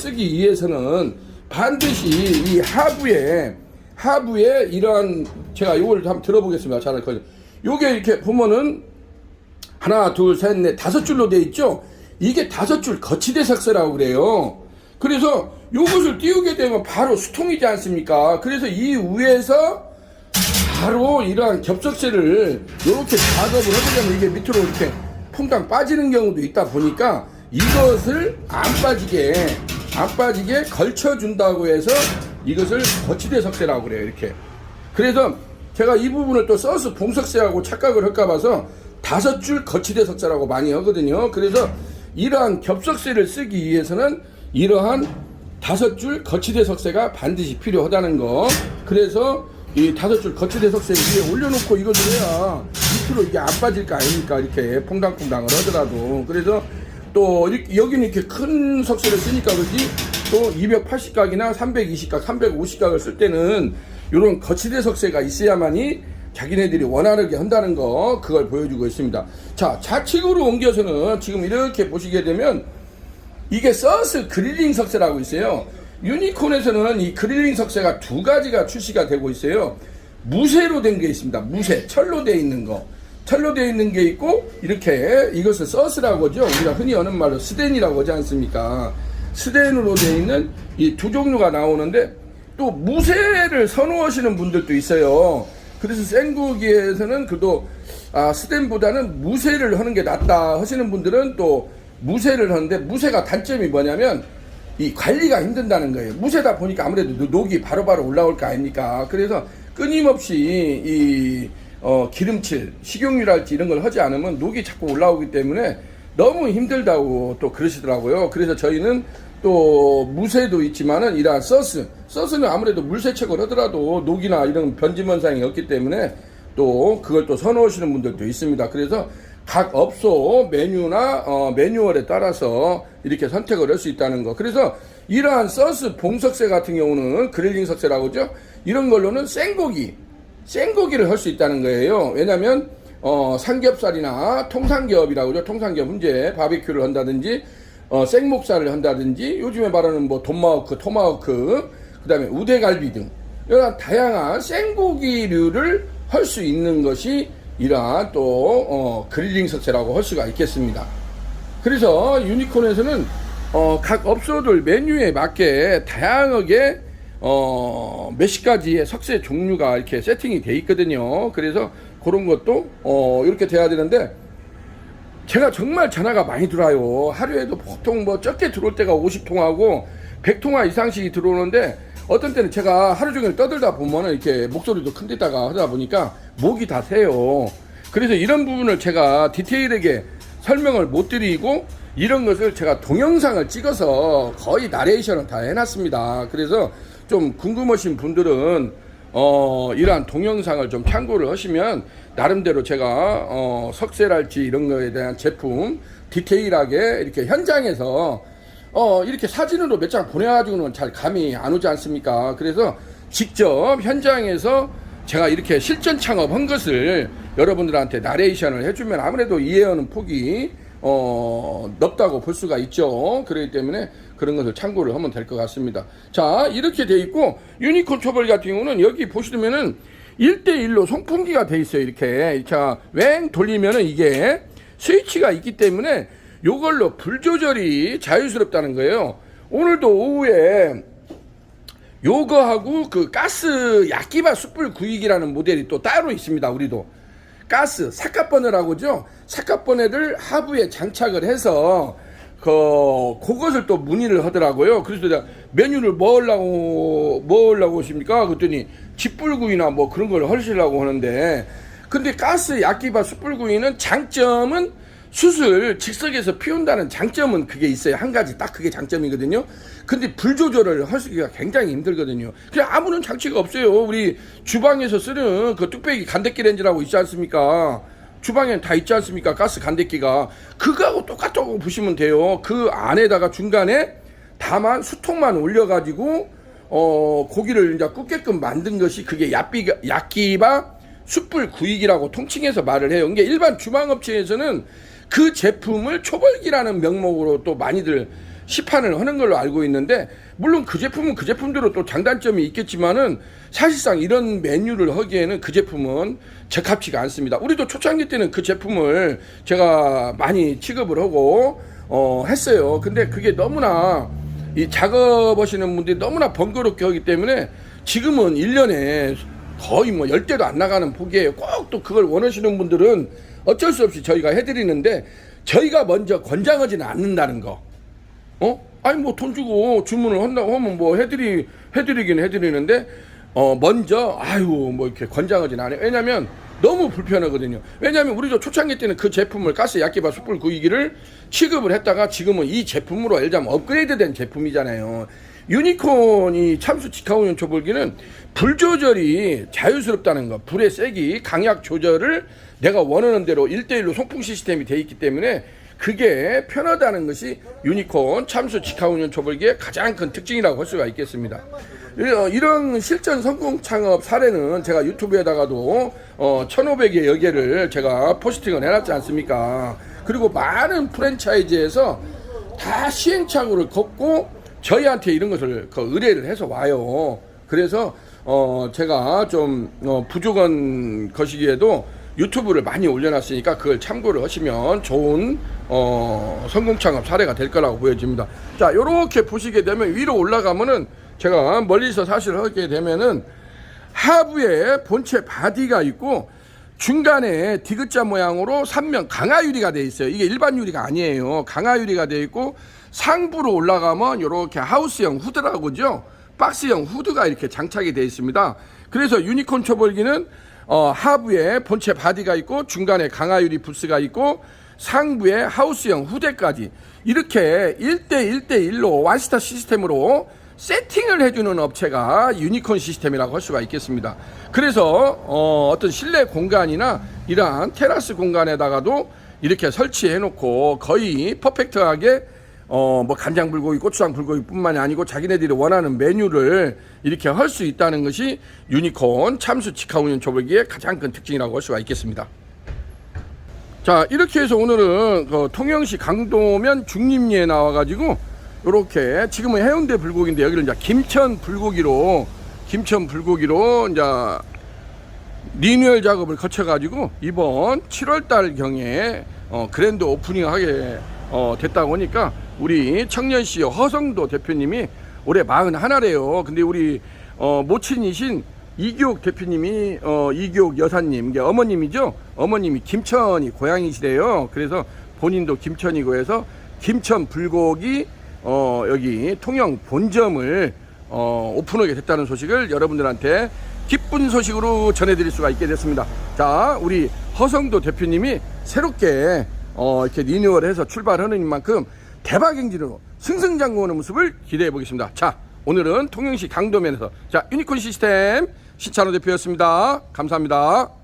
쓰기 위해서는 반드시 이 하부에 이러한, 제가 요걸 한번 들어보겠습니다. 잘 알 거예요. 요게 이렇게 보면은 하나, 둘, 셋, 넷, 5줄로 되어 있죠? 이게 5줄 거치대 석쇠라고 그래요. 그래서 요것을 띄우게 되면 바로 수통이지 않습니까? 그래서 이 위에서 바로 이러한 겹석쇠를 이렇게 작업을 하려면 이게 밑으로 이렇게 퐁당 빠지는 경우도 있다 보니까 이것을 안 빠지게 걸쳐준다고 해서 이것을 거치대 석쇠라고 그래요. 이렇게. 그래서 제가 이 부분을 또 서스 봉석쇠하고 착각을 할까 봐서 5줄 거치대 석쇠라고 많이 하거든요. 그래서 이러한 겹석쇠를 쓰기 위해서는 이러한 5줄 거치대 석쇠가 반드시 필요하다는 거. 그래서 이 5줄 거치대 석쇠 위에 올려놓고 이걸 해야 밑으로 이게 안 빠질 거 아닙니까? 이렇게 퐁당퐁당을 하더라도. 그래서 또 여기는 이렇게 큰 석쇠를 쓰니까 그렇지, 또 280각이나 320각, 350각을 쓸 때는 이런 거치대 석쇠가 있어야만이 자기네들이 원활하게 한다는 거, 그걸 보여주고 있습니다. 자, 좌측으로 옮겨서는 지금 이렇게 보시게 되면 이게 서스 그릴링 석쇠라고 있어요. 유니콘에서는 이 그릴링 석쇠가 2가지가 출시가 되고 있어요. 무쇠로 된 게 있습니다. 무쇠, 철로 되어 있는 거. 철로 되어 있는 게 있고, 이렇게 이것을 서스라고 하죠. 우리가 흔히 하는 말로 스덴이라고 하지 않습니까? 스덴으로 되어 있는 이 2종류가 나오는데, 또 무쇠를 선호하시는 분들도 있어요. 그래서 생고기에서는 그래도 스덴보다는 무쇠를 하는 게 낫다 하시는 분들은 또 무쇠를 하는데, 무쇠가 단점이 뭐냐면 이 관리가 힘든다는 거예요. 무쇠다 보니까 아무래도 녹이 바로바로 올라올 거 아닙니까? 그래서 끊임없이 이 기름칠, 식용유랄지 이런 걸 하지 않으면 녹이 자꾸 올라오기 때문에 너무 힘들다고 또 그러시더라고요. 그래서 저희는 또 무쇠도 있지만은 이러한 서스는 아무래도 물세척을 하더라도 녹이나 이런 변진 현상이 없기 때문에 또 그걸 또 선호하시는 분들도 있습니다. 그래서 각 업소 메뉴나 매뉴얼에 따라서 이렇게 선택을 할 수 있다는 거. 그래서 이러한 서스 봉석쇠 같은 경우는 그릴링 석쇠라고 하죠. 이런 걸로는 생고기를 할 수 있다는 거예요. 왜냐면 삼겹살이나 통삼겹이라고 하죠. 통삼겹 이제 바비큐를 한다든지 생목살을 한다든지, 요즘에 말하는 뭐 돈마호크, 토마호크, 그 다음에 우대갈비 등 이런 다양한 생고기류를 할 수 있는 것이 이러한 또 그릴링 석쇠라고 할 수가 있겠습니다. 그래서 유니콘에서는 각 업소들 메뉴에 맞게 다양하게 몇십 가지의 석쇠 종류가 이렇게 세팅이 돼 있거든요. 그래서 그런 것도 이렇게 돼야 되는데, 제가 정말 전화가 많이 들어와요. 하루에도 보통 뭐 적게 들어올 때가 50통하고 100통화 이상씩 들어오는데, 어떤 때는 제가 하루 종일 떠들다 보면은 이렇게 목소리도 큰 데다가 하다 보니까 목이 다 새요. 그래서 이런 부분을 제가 디테일하게 설명을 못 드리고, 이런 것을 제가 동영상을 찍어서 거의 나레이션을 다 해놨습니다. 그래서 좀 궁금하신 분들은 이러한 동영상을 좀 참고를 하시면 나름대로 제가 석쇠랄지 이런 거에 대한 제품 디테일하게 이렇게 현장에서 이렇게 사진으로 몇 장 보내가지고는 잘 감이 안 오지 않습니까? 그래서 직접 현장에서 제가 이렇게 실전 창업한 것을 여러분들한테 나레이션을 해주면 아무래도 이해하는 폭이 넓다고 볼 수가 있죠. 그렇기 때문에 그런 것을 참고를 하면 될 것 같습니다. 자, 이렇게 돼 있고, 유니콘 초벌 같은 경우는 여기 보시면은 1대1로 송풍기가 돼 있어요. 이렇게. 자, 웽 돌리면은 이게 스위치가 있기 때문에 요걸로 불 조절이 자유스럽다는 거예요. 오늘도 오후에 요거하고 그 가스 야끼바 숯불 구이기라는 모델이 또 따로 있습니다. 우리도 가스 삭갓버너라고 하죠. 삭갓버너를 하부에 장착을 해서 그것을 또 문의를 하더라고요. 그래서 내가 메뉴를 뭐 하려고 하십니까? 그랬더니 집불구이나 뭐 그런 걸 하시려고 하는데, 근데 가스 야끼바 숯불구이는 장점은 숯을 즉석에서 피운다는 장점은 그게 있어요. 한 가지 딱 그게 장점이거든요. 근데 불 조절을 하기가 굉장히 힘들거든요. 그냥 아무런 장치가 없어요. 우리 주방에서 쓰는 그 뚝배기 간대기 렌즈라고 있지 않습니까? 주방엔 다 있지 않습니까? 가스 간대기가. 그거하고 똑같다고 보시면 돼요. 그 안에다가 중간에 다만 수통만 올려가지고 고기를 이제 굽게끔 만든 것이 그게 야끼바 숯불 구이기라고 통칭해서 말을 해요. 이게 일반 주방업체에서는 그 제품을 초벌기라는 명목으로 또 많이들 시판을 하는 걸로 알고 있는데, 물론 그 제품은 그 제품대로 또 장단점이 있겠지만은 사실상 이런 메뉴를 하기에는 그 제품은 적합치가 않습니다. 우리도 초창기 때는 그 제품을 제가 많이 취급을 하고 했어요. 근데 그게 너무나 이 작업하시는 분들이 너무나 번거롭게 하기 때문에 지금은 1년에 거의 뭐 10대도 안 나가는 폭이에요. 꼭 또 그걸 원하시는 분들은 어쩔 수 없이 저희가 해드리는데, 저희가 먼저 권장하지는 않는다는 거. 아니 뭐 돈 주고 주문을 한다고 하면 뭐 해드리긴 해드리는데, 먼저 뭐 이렇게 권장하지는 않아요. 왜냐면 너무 불편하거든요. 왜냐면 우리도 초창기 때는 그 제품을 가스 약기바 숯불 구이기를 취급을 했다가 지금은 이 제품으로 예를 업그레이드 된 제품이잖아요. 유니콘이 참수 직화운용 초벌기는 불 조절이 자유스럽다는 거, 불의 세기, 강약 조절을 내가 원하는 대로 1대1로 송풍 시스템이 돼 있기 때문에 그게 편하다는 것이 유니콘 참수 직화운용 초벌기의 가장 큰 특징이라고 할 수가 있겠습니다. 이런 실전 성공 창업 사례는 제가 유튜브에다가도 1,500여 개를 제가 포스팅을 해놨지 않습니까? 그리고 많은 프랜차이즈에서 다 시행착오를 겪고 저희한테 이런 것을 의뢰를 해서 와요. 그래서 제가 좀 부족한 것이기에도 유튜브를 많이 올려놨으니까 그걸 참고를 하시면 좋은 성공 창업 사례가 될 거라고 보여집니다. 자, 이렇게 보시게 되면 위로 올라가면은 제가 멀리서 사실 하게 되면은 하부에 본체 바디가 있고 중간에 디귿자 모양으로 3면 강화 유리가 되어 있어요. 이게 일반 유리가 아니에요. 강화 유리가 되어 있고 상부로 올라가면 이렇게 하우스형 후드라고 그러죠. 박스형 후드가 이렇게 장착이 되어 있습니다. 그래서 유니콘 초벌기는 하부에 본체 바디가 있고 중간에 강화 유리 부스가 있고 상부에 하우스형 후드까지 이렇게 1대1로 완스타 시스템으로 세팅을 해주는 업체가 유니콘 시스템이라고 할 수가 있겠습니다. 그래서 어떤 실내 공간이나 이러한 테라스 공간에다가도 이렇게 설치해 놓고 거의 퍼펙트하게 뭐 간장 불고기, 고추장 불고기 뿐만이 아니고 자기네들이 원하는 메뉴를 이렇게 할 수 있다는 것이 유니콘 참수 직화운용 초벌기의 가장 큰 특징이라고 할 수가 있겠습니다. 자, 이렇게 해서 오늘은 통영시 강도면 중림리에 나와가지고 요렇게 지금은 해운대 불고기인데 여기를 이제 김천 불고기로 이제 리뉴얼 작업을 거쳐가지고 이번 7월달 경에 그랜드 오프닝 하게 됐다고 하니까 우리 청년시 허성도 대표님이 올해 41래요. 근데 우리 모친이신 이기옥 대표님이 이기옥 여사님, 어머님이죠. 어머님이 김천이 고향이시래요. 그래서 본인도 김천이고 해서 김천 불고기 여기 통영 본점을 오픈하게 됐다는 소식을 여러분들한테 기쁜 소식으로 전해드릴 수가 있게 됐습니다. 자, 우리 허성도 대표님이 새롭게 이렇게 리뉴얼해서 출발하는 만큼 대박 행진으로 승승장구하는 모습을 기대해 보겠습니다. 자, 오늘은 통영시 강도면에서 유니콘 시스템 신찬호 대표였습니다. 감사합니다.